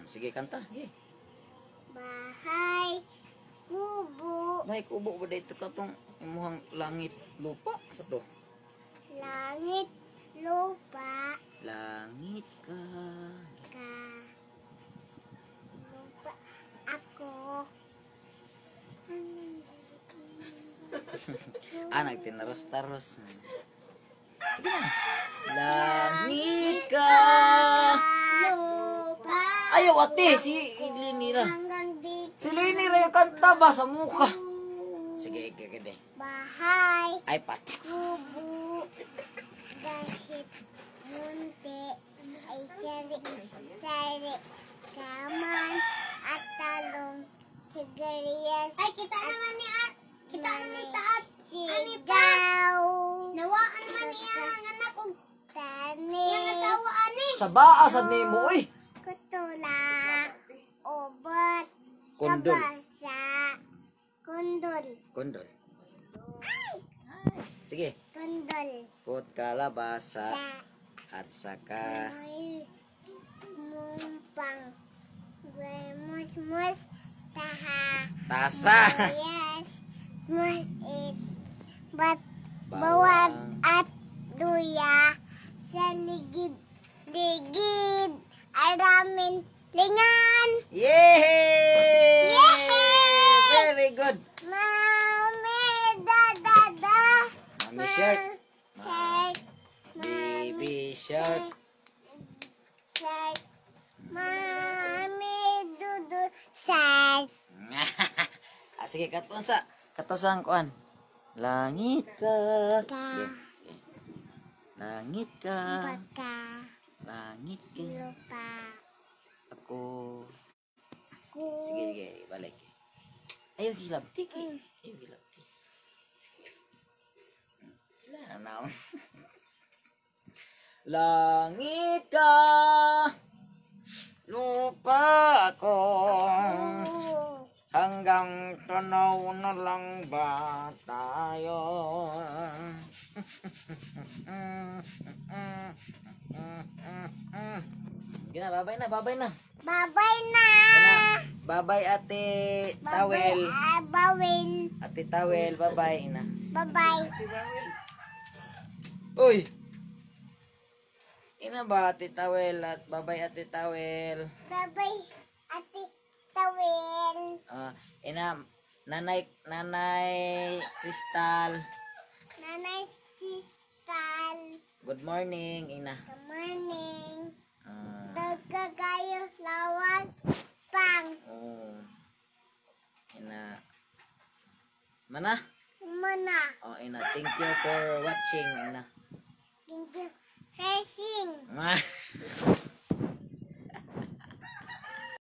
Sige, kanta. Sige. Bahay kubo. Bahay kubo ba dito ka tong imuhang langit lupa sa to? Langit lupa. Langit ka. Lupa ako. Nagtinaros-taros. Sige na. Langit ka. Lupa. Ayaw ate, si Lenira. Hanggang dito. Si Lenira yung kanta ba sa mukha? Sige, gagade. Bahay Ay, pati. kubo. Kahit munti ay sari-sari. Kaman at talong. Sigarias. Ay, kita naman ni At. Kita naman taat. Sigaw. Nawaan man niya ang anak kong tani. Yung asawa ani. Sa baasad ni mo, uy. Kutula. Obat. Kondol. Kabasa. Kondol. Kondol. Sige. Kondol. Put kalabasa Sa. at saka Ay. Mumpang. Mus-mus. Taha. tasa. Yes. Mus is. Bat. Bawang Bawang. at luya. Sa ligid. Aramin. Lingan. Yay! Yay! Very good. Mami. Da. Mami shirt. Shirt. Baby shirt. Shirt. Mami. Dudu. Shirt. Sige, katosang kuan. Langit ka. Ka. Yeah. Langit ka. Baka. Langit ka. Lupa. Ako. Ku. Sige, balik. Ayaw hilabtik eh. Ayaw hilabtik. Wala na. Langit ka. Lupa ako. Hanggang tanaw na lang ba tayo? Gina, babay na. Babay na. Gina, babay ate tawel. Bawin. Ate tawel, babay na. Bye-bye. Uy! Ina ba ate tawel at babay ate tawel? Bye-bye. Ate Tawil. Ina, nanay Kristal. Nanay Sistal. Good morning, ina. Good morning. Nagkakayo lawas pang. Oh. Ina. Mana? Muna. Oh, ina, thank you for watching, ina. Thank you. Racing.